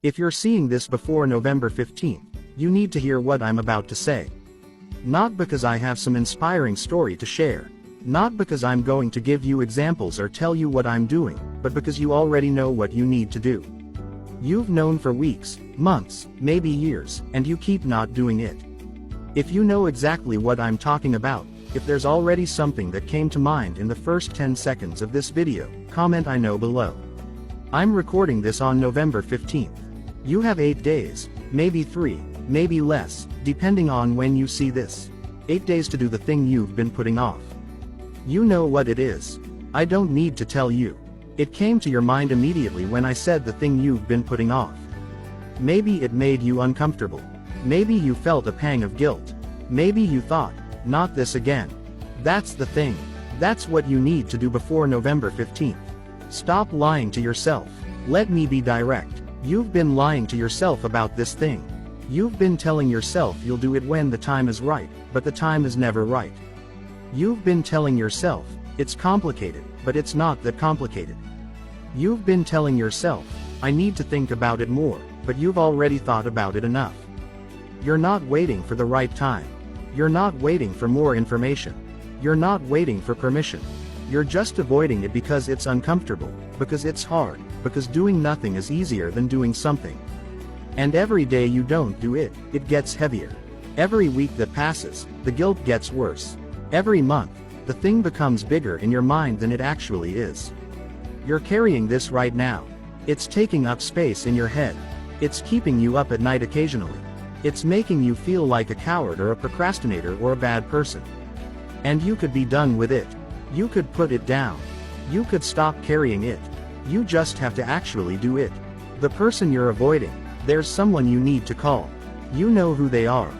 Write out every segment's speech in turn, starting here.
If you're seeing this before November 15th, you need to hear what I'm about to say. Not because I have some inspiring story to share. Not because I'm going to give you examples or tell you what I'm doing, but because you already know what you need to do. You've known for weeks, months, maybe years, and you keep not doing it. If you know exactly what I'm talking about, if there's already something that came to mind in the first 10 seconds of this video, comment I know below. I'm recording this on November 15th. You have 8 days, maybe 3, maybe less, depending on when you see this. 8 days to do the thing you've been putting off. You know what it is. I don't need to tell you. It came to your mind immediately when I said the thing you've been putting off. Maybe it made you uncomfortable. Maybe you felt a pang of guilt. Maybe you thought, not this again. That's the thing. That's what you need to do before November 15th. Stop lying to yourself. Let me be direct. You've been lying to yourself about this thing. You've been telling yourself you'll do it when the time is right, but the time is never right. You've been telling yourself, it's complicated, but it's not that complicated. You've been telling yourself, I need to think about it more, but you've already thought about it enough. You're not waiting for the right time. You're not waiting for more information. You're not waiting for permission. You're just avoiding it because it's uncomfortable, because it's hard, because doing nothing is easier than doing something. And every day you don't do it, it gets heavier. Every week that passes, the guilt gets worse. Every month, the thing becomes bigger in your mind than it actually is. You're carrying this right now. It's taking up space in your head. It's keeping you up at night occasionally. It's making you feel like a coward or a procrastinator or a bad person. And you could be done with it. You could put it down. You could stop carrying it. You just have to actually do it. The person you're avoiding, there's someone you need to call. You know who they are.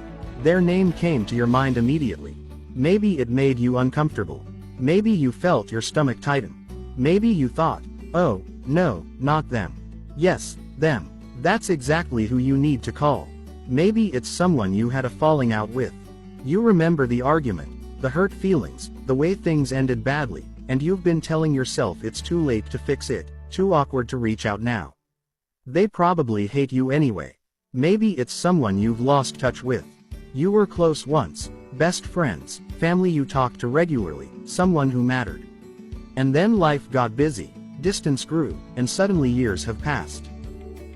Their name came to your mind immediately. Maybe it made you uncomfortable. Maybe you felt your stomach tighten. Maybe you thought, oh, no, not them. Yes, them. That's exactly who you need to call. Maybe it's someone you had a falling out with. You remember the argument, the hurt feelings, the way things ended badly, and you've been telling yourself it's too late to fix it, too awkward to reach out now. They probably hate you anyway. Maybe it's someone you've lost touch with. You were close once, best friends, family you talked to regularly, someone who mattered. And then life got busy, distance grew, and suddenly years have passed.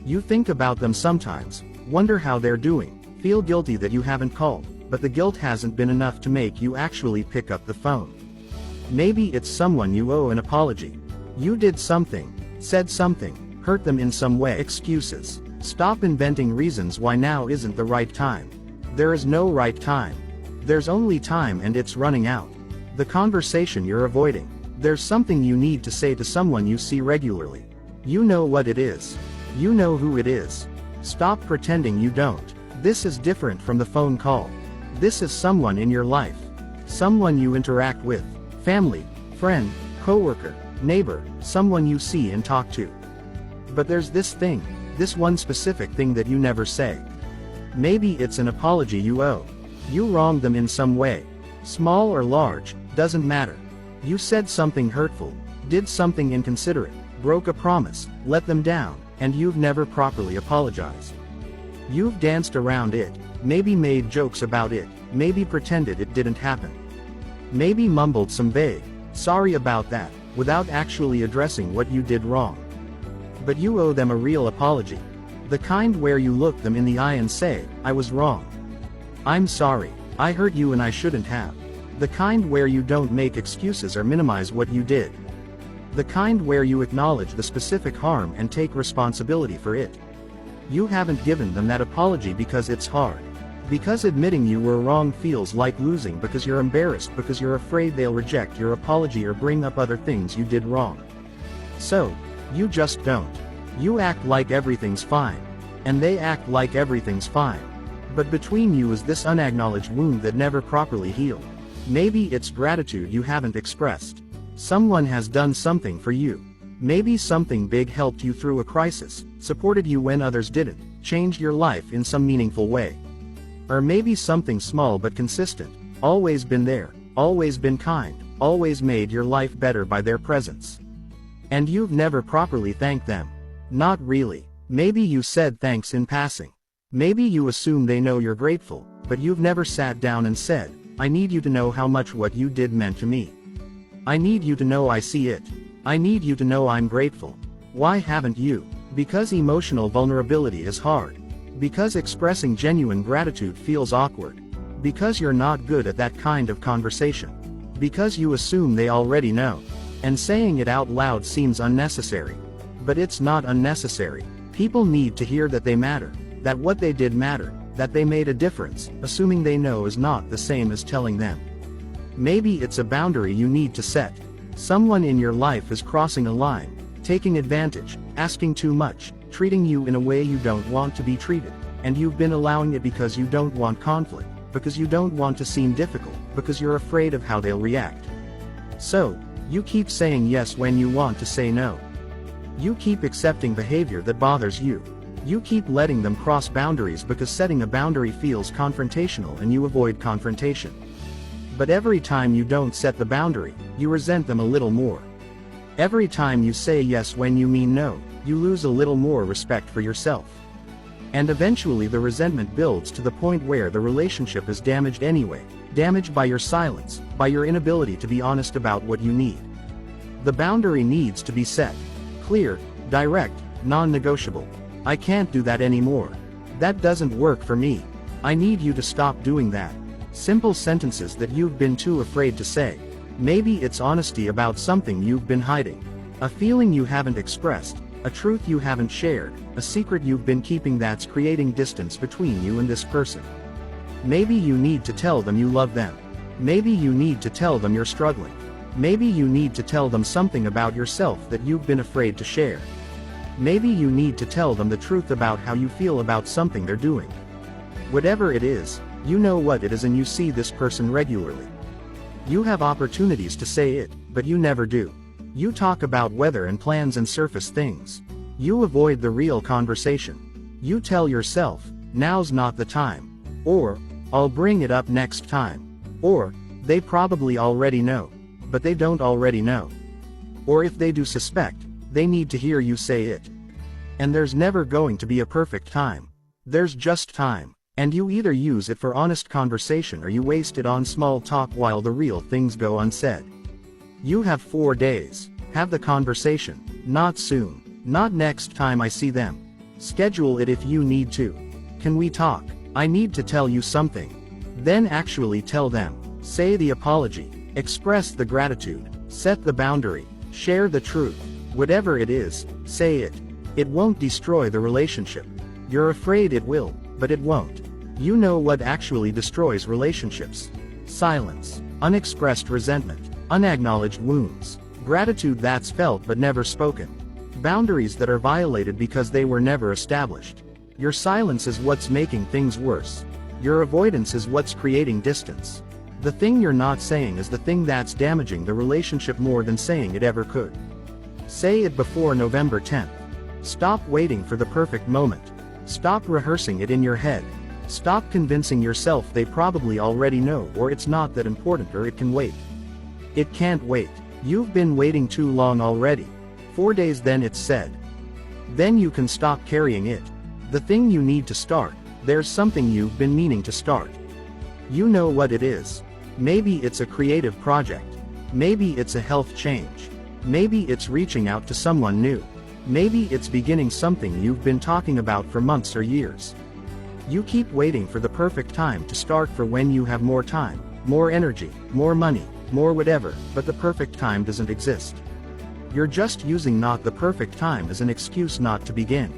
You think about them sometimes, wonder how they're doing, feel guilty that you haven't called, but the guilt hasn't been enough to make you actually pick up the phone. Maybe it's someone you owe an apology. You did something, said something, hurt them in some way. Excuses. Stop inventing reasons why now isn't the right time. There is no right time. There's only time and it's running out. The conversation you're avoiding. There's something you need to say to someone you see regularly. You know what it is. You know who it is. Stop pretending you don't. This is different from the phone call. This is someone in your life. Someone you interact with. Family, friend, coworker, neighbor, someone you see and talk to. But there's this thing, this one specific thing that you never say. Maybe it's an apology you owe. You wronged them in some way. Small or large, doesn't matter. You said something hurtful, did something inconsiderate, broke a promise, let them down, and you've never properly apologized. You've danced around it, maybe made jokes about it, maybe pretended it didn't happen. Maybe mumbled some vague, sorry about that, without actually addressing what you did wrong. But you owe them a real apology. The kind where you look them in the eye and say, I was wrong. I'm sorry, I hurt you and I shouldn't have. The kind where you don't make excuses or minimize what you did. The kind where you acknowledge the specific harm and take responsibility for it. You haven't given them that apology because it's hard. Because admitting you were wrong feels like losing, because you're embarrassed, because you're afraid they'll reject your apology or bring up other things you did wrong. So, you just don't. You act like everything's fine. And they act like everything's fine. But between you is this unacknowledged wound that never properly healed. Maybe it's gratitude you haven't expressed. Someone has done something for you. Maybe something big helped you through a crisis, supported you when others didn't, changed your life in some meaningful way. Or maybe something small but consistent, always been there, always been kind, always made your life better by their presence. And you've never properly thanked them. Not really. Maybe you said thanks in passing. Maybe you assume they know you're grateful, but you've never sat down and said, I need you to know how much what you did meant to me. I need you to know I see it. I need you to know I'm grateful. Why haven't you? Because emotional vulnerability is hard. Because expressing genuine gratitude feels awkward. Because you're not good at that kind of conversation. Because you assume they already know. And saying it out loud seems unnecessary. But it's not unnecessary. People need to hear that they matter, that what they did mattered, that they made a difference. Assuming they know is not the same as telling them. Maybe it's a boundary you need to set. Someone in your life is crossing a line, taking advantage, asking too much, treating you in a way you don't want to be treated, and you've been allowing it because you don't want conflict, because you don't want to seem difficult, because you're afraid of how they'll react. So, you keep saying yes when you want to say no. You keep accepting behavior that bothers you. You keep letting them cross boundaries because setting a boundary feels confrontational and you avoid confrontation. But every time you don't set the boundary, you resent them a little more. Every time you say yes when you mean no, you lose a little more respect for yourself. And eventually the resentment builds to the point where the relationship is damaged anyway, damaged by your silence, by your inability to be honest about what you need. The boundary needs to be set. Clear, direct, non-negotiable. I can't do that anymore. That doesn't work for me. I need you to stop doing that. Simple sentences that you've been too afraid to say. Maybe it's honesty about something you've been hiding. A feeling you haven't expressed, a truth you haven't shared, a secret you've been keeping that's creating distance between you and this person. Maybe you need to tell them you love them. Maybe you need to tell them you're struggling. Maybe you need to tell them something about yourself that you've been afraid to share. Maybe you need to tell them the truth about how you feel about something they're doing. Whatever it is, you know what it is and you see this person regularly. You have opportunities to say it, but you never do. You talk about weather and plans and surface things. You avoid the real conversation. You tell yourself, now's not the time. Or, I'll bring it up next time. Or, they probably already know. But they don't already know. Or if they do suspect, they need to hear you say it. And there's never going to be a perfect time. There's just time. And you either use it for honest conversation or you waste it on small talk while the real things go unsaid. You have 4 days. Have the conversation. Not soon. Not next time I see them. Schedule it if you need to. Can we talk? I need to tell you something. Then actually tell them. Say the apology. Express the gratitude. Set the boundary. Share the truth. Whatever it is, say it. It won't destroy the relationship. You're afraid it will, but it won't. You know what actually destroys relationships? Silence. Unexpressed resentment. Unacknowledged wounds. Gratitude that's felt but never spoken. Boundaries that are violated because they were never established. Your silence is what's making things worse. Your avoidance is what's creating distance. The thing you're not saying is the thing that's damaging the relationship more than saying it ever could. Say it before November 10th. Stop waiting for the perfect moment. Stop rehearsing it in your head. Stop convincing yourself they probably already know or it's not that important or it can wait. It can't wait. You've been waiting too long already. 4 days then it's said. Then you can stop carrying it. The thing you need to start, there's something you've been meaning to start. You know what it is. Maybe it's a creative project. Maybe it's a health change. Maybe it's reaching out to someone new. Maybe it's beginning something you've been talking about for months or years. You keep waiting for the perfect time to start for when you have more time, more energy, more money, more whatever, but the perfect time doesn't exist. You're just using not the perfect time as an excuse not to begin.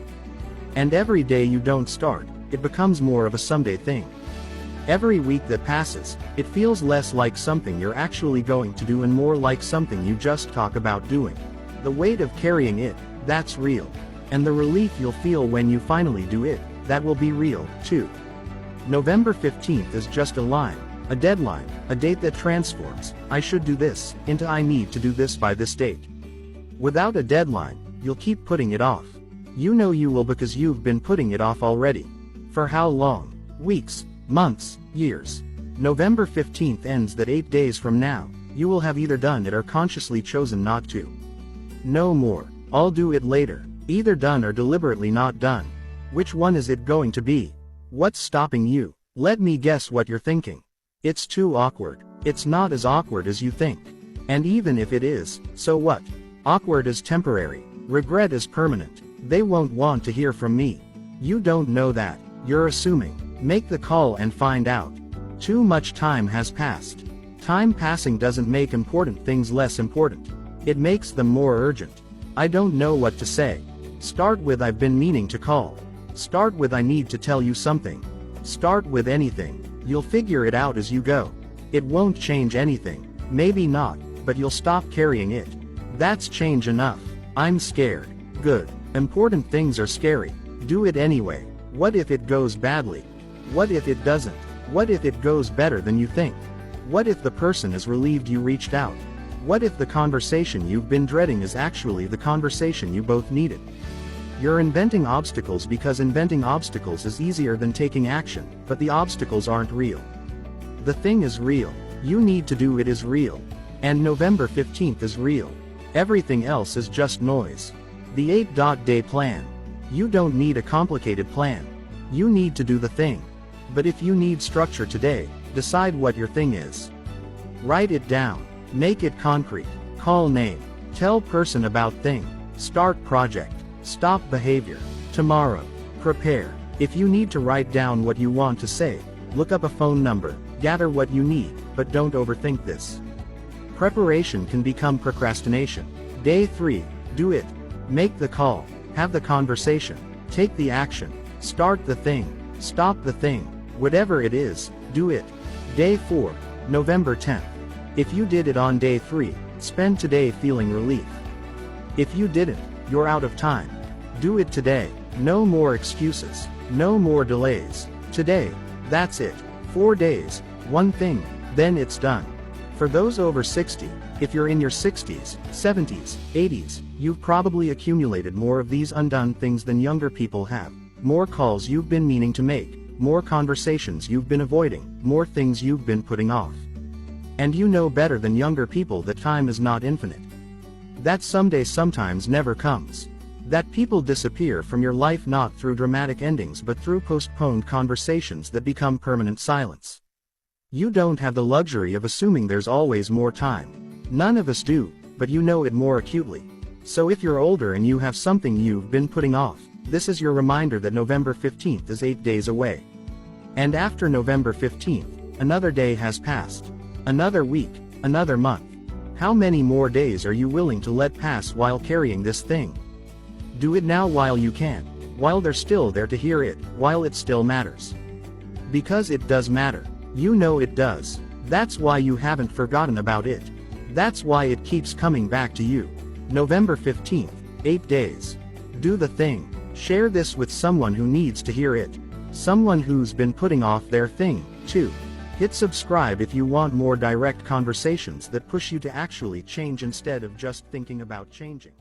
And every day you don't start, it becomes more of a someday thing. Every week that passes, it feels less like something you're actually going to do and more like something you just talk about doing. The weight of carrying it, that's real. And the relief you'll feel when you finally do it, that will be real, too. November 15th is just a line, a deadline, a date that transforms, I should do this, into I need to do this by this date. Without a deadline, you'll keep putting it off. You know you will because you've been putting it off already. For how long? Weeks, months, years. November 15th ends that 8 days from now, you will have either done it or consciously chosen not to. No more, I'll do it later. Either done or deliberately not done. Which one is it going to be? What's stopping you? Let me guess what you're thinking. It's too awkward. It's not as awkward as you think. And even if it is, so what? Awkward is temporary. Regret is permanent. They won't want to hear from me. You don't know that. You're assuming. Make the call and find out. Too much time has passed. Time passing doesn't make important things less important. It makes them more urgent. I don't know what to say. Start with I've been meaning to call. Start with I need to tell you something. Start with anything. You'll figure it out as you go. It won't change anything. Maybe not, but you'll stop carrying it. That's change enough. I'm scared. Good. Important things are scary. Do it anyway. What if it goes badly? What if it doesn't? What if it goes better than you think? What if the person is relieved you reached out? What if the conversation you've been dreading is actually the conversation you both needed? You're inventing obstacles because inventing obstacles is easier than taking action, but the obstacles aren't real. The thing is real. You need to do it is real. And November 15th is real. Everything else is just noise. The 8-day plan. You don't need a complicated plan. You need to do the thing. But if you need structure today, decide what your thing is. Write it down. Make it concrete. Call name. Tell person about thing. Start project. Stop behavior. Tomorrow. Prepare. If you need to write down what you want to say, look up a phone number, gather what you need, but don't overthink this. Preparation can become procrastination. Day 3. Do it. Make the call. Have the conversation. Take the action. Start the thing. Stop the thing. Whatever it is, do it. Day 4. November 10th. If you did it on day 3, spend today feeling relief. If you didn't, you're out of time. Do it today. No more excuses. No more delays. Today. That's it. 4 days. One thing. Then it's done. For those over 60, if you're in your 60s, 70s, 80s, you've probably accumulated more of these undone things than younger people have. More calls you've been meaning to make. More conversations you've been avoiding. More things you've been putting off. And you know better than younger people that time is not infinite. That someday sometimes never comes. That people disappear from your life not through dramatic endings but through postponed conversations that become permanent silence. You don't have the luxury of assuming there's always more time. None of us do, but you know it more acutely. So if you're older and you have something you've been putting off, this is your reminder that November 15th is 8 days away. And after November 15th, another day has passed. Another week, another month. How many more days are you willing to let pass while carrying this thing? Do it now while you can, while they're still there to hear it, while it still matters. Because it does matter. You know it does. That's why you haven't forgotten about it. That's why it keeps coming back to you. November 15th, 8 days. Do the thing. Share this with someone who needs to hear it. Someone who's been putting off their thing, too. Hit subscribe if you want more direct conversations that push you to actually change instead of just thinking about changing.